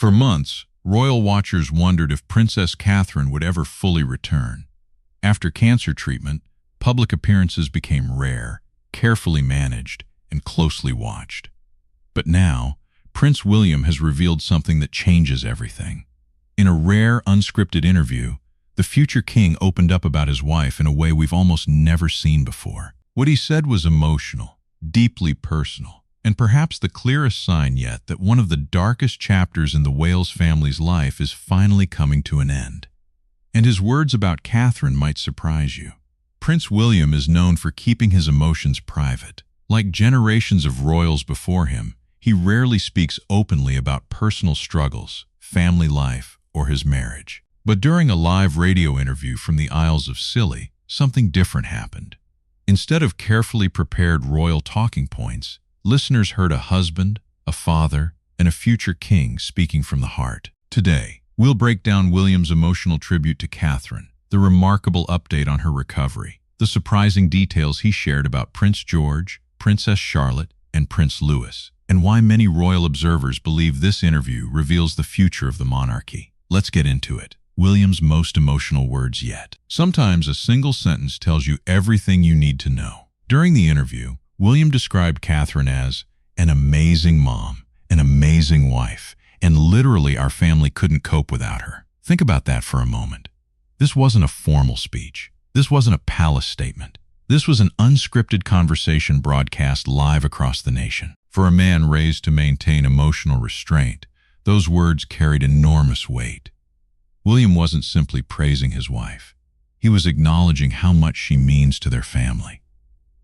For months, royal watchers wondered if Princess Catherine would ever fully return. After cancer treatment, public appearances became rare, carefully managed, and closely watched. But now, Prince William has revealed something that changes everything. In a rare, unscripted interview, the future king opened up about his wife in a way we've almost never seen before. What he said was emotional, deeply personal, and perhaps the clearest sign yet that one of the darkest chapters in the Wales family's life is finally coming to an end. And his words about Catherine might surprise you. Prince William is known for keeping his emotions private. Like generations of royals before him, he rarely speaks openly about personal struggles, family life, or his marriage. But during a live radio interview from the Isles of Scilly, something different happened. Instead of carefully prepared royal talking points, listeners heard a husband, a father, and a future king speaking from the heart. Today, we'll break down William's emotional tribute to Catherine, the remarkable update on her recovery, the surprising details he shared about Prince George, Princess Charlotte, and Prince Louis, and why many royal observers believe this interview reveals the future of the monarchy. Let's get into it. William's most emotional words yet. Sometimes a single sentence tells you everything you need to know. During the interview, William described Catherine as an amazing mom, an amazing wife, and literally our family couldn't cope without her. Think about that for a moment. This wasn't a formal speech. This wasn't a palace statement. This was an unscripted conversation broadcast live across the nation. For a man raised to maintain emotional restraint, those words carried enormous weight. William wasn't simply praising his wife. He was acknowledging how much she means to their family.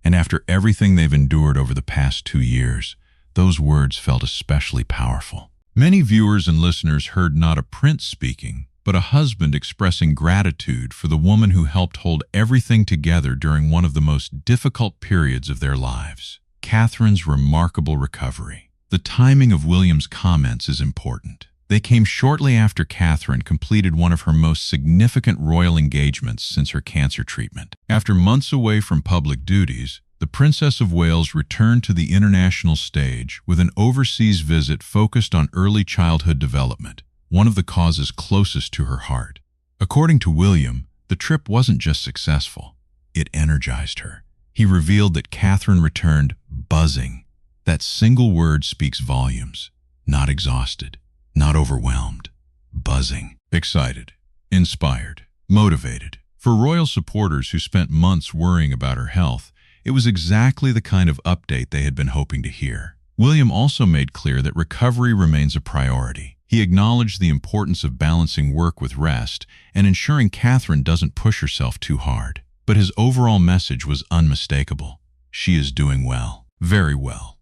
And after everything they've endured over the past 2 years, those words felt especially powerful. Many viewers and listeners heard not a prince speaking, but a husband expressing gratitude for the woman who helped hold everything together during one of the most difficult periods of their lives. Catherine's remarkable recovery. The timing of William's comments is important. They came shortly after Catherine completed one of her most significant royal engagements since her cancer treatment. After months away from public duties, the Princess of Wales returned to the international stage with an overseas visit focused on early childhood development, one of the causes closest to her heart. According to William, the trip wasn't just successful, it energized her. He revealed that Catherine returned buzzing. That single word speaks volumes. Not exhausted, not overwhelmed, buzzing, excited, inspired, motivated. For royal supporters who spent months worrying about her health, it was exactly the kind of update they had been hoping to hear. William also made clear that recovery remains a priority. He acknowledged the importance of balancing work with rest and ensuring Catherine doesn't push herself too hard. But his overall message was unmistakable. She is doing well, very well.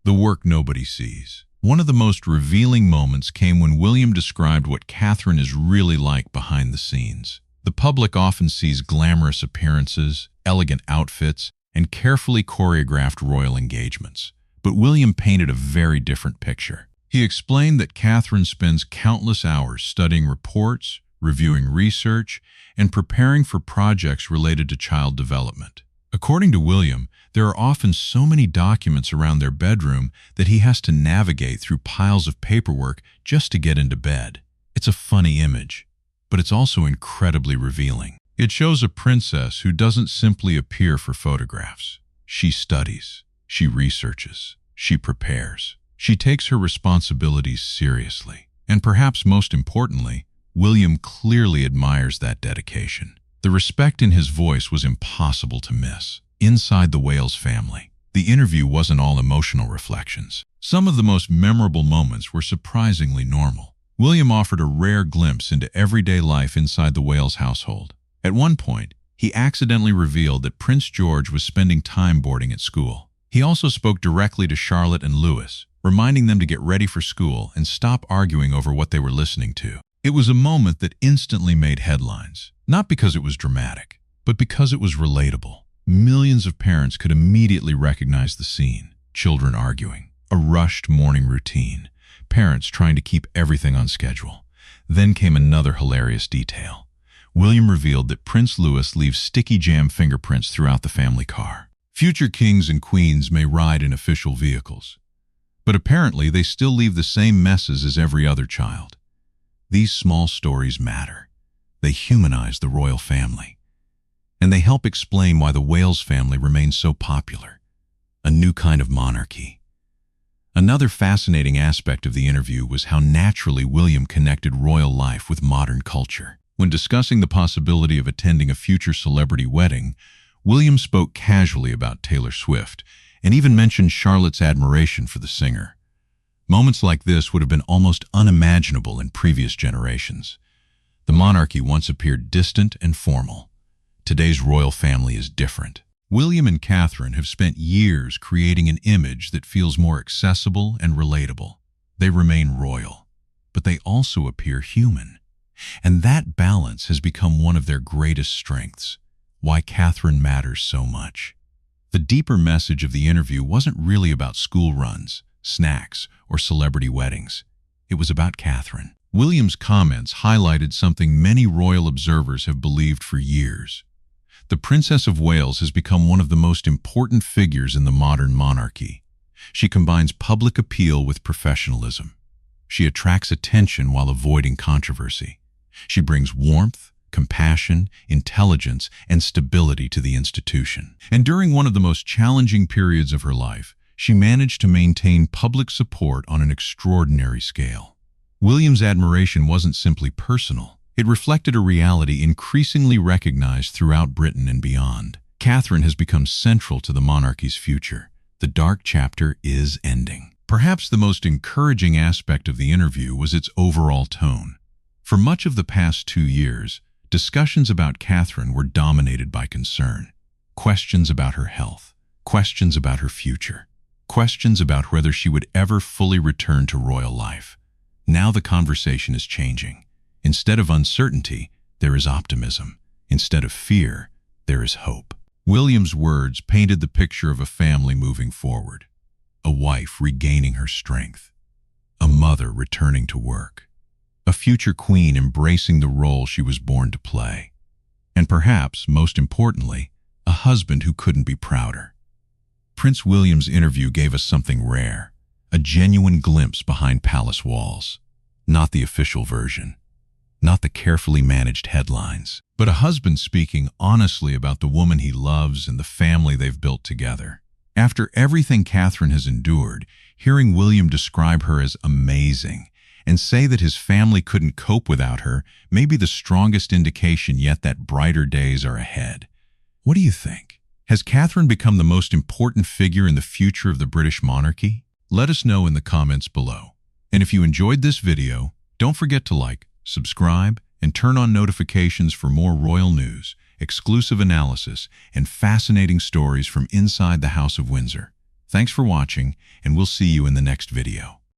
The work nobody sees. One of the most revealing moments came when William described what Catherine is really like behind the scenes. The public often sees glamorous appearances, elegant outfits, and carefully choreographed royal engagements. But William painted a very different picture. He explained that Catherine spends countless hours studying reports, reviewing research, and preparing for projects related to child development. According to William, there are often so many documents around their bedroom that he has to navigate through piles of paperwork just to get into bed. It's a funny image, but it's also incredibly revealing. It shows a princess who doesn't simply appear for photographs. She studies, she researches, she prepares. She takes her responsibilities seriously. And perhaps most importantly, William clearly admires that dedication. The respect in his voice was impossible to miss. Inside the Wales family, the interview wasn't all emotional reflections. Some of the most memorable moments were surprisingly normal. William offered a rare glimpse into everyday life inside the Wales household. At one point, he accidentally revealed that Prince George was spending time boarding at school. He also spoke directly to Charlotte and Louis, reminding them to get ready for school and stop arguing over what they were listening to. It was a moment that instantly made headlines, not because it was dramatic, but because it was relatable. Millions of parents could immediately recognize the scene. Children arguing, a rushed morning routine, parents trying to keep everything on schedule. Then came another hilarious detail. William revealed that Prince Louis leaves sticky jam fingerprints throughout the family car. Future kings and queens may ride in official vehicles, But apparently they still leave the same messes as every other child. These small stories matter. They humanize the royal family. And they help explain why the Wales family remains so popular. A new kind of monarchy. Another fascinating aspect of the interview was how naturally William connected royal life with modern culture. When discussing the possibility of attending a future celebrity wedding, William spoke casually about Taylor Swift and even mentioned Charlotte's admiration for the singer. Moments like this would have been almost unimaginable in previous generations. The monarchy once appeared distant and formal. Today's royal family is different. William and Catherine have spent years creating an image that feels more accessible and relatable. They remain royal, but they also appear human. And that balance has become one of their greatest strengths, why Catherine matters so much. The deeper message of the interview wasn't really about school runs, snacks, or celebrity weddings. It was about Catherine. William's comments highlighted something many royal observers have believed for years. The Princess of Wales has become one of the most important figures in the modern monarchy. She combines public appeal with professionalism. She attracts attention while avoiding controversy. She brings warmth, compassion, intelligence, and stability to the institution. And during one of the most challenging periods of her life, she managed to maintain public support on an extraordinary scale. William's admiration wasn't simply personal. It reflected a reality increasingly recognized throughout Britain and beyond. Catherine has become central to the monarchy's future. The dark chapter is ending. Perhaps the most encouraging aspect of the interview was its overall tone. For much of the past 2 years, discussions about Catherine were dominated by concern. Questions about her health, questions about her future, questions about whether she would ever fully return to royal life. Now the conversation is changing. Instead of uncertainty, there is optimism. Instead of fear, there is hope. William's words painted the picture of a family moving forward, a wife regaining her strength, a mother returning to work, a future queen embracing the role she was born to play, and perhaps, most importantly, a husband who couldn't be prouder. Prince William's interview gave us something rare, a genuine glimpse behind palace walls, not the official version. Not the carefully managed headlines, but a husband speaking honestly about the woman he loves and the family they've built together. After everything Catherine has endured, hearing William describe her as amazing and say that his family couldn't cope without her may be the strongest indication yet that brighter days are ahead. What do you think? Has Catherine become the most important figure in the future of the British monarchy? Let us know in the comments below. And if you enjoyed this video, don't forget to like, subscribe, and turn on notifications for more royal news, exclusive analysis, and fascinating stories from inside the House of Windsor. Thanks for watching, and we'll see you in the next video.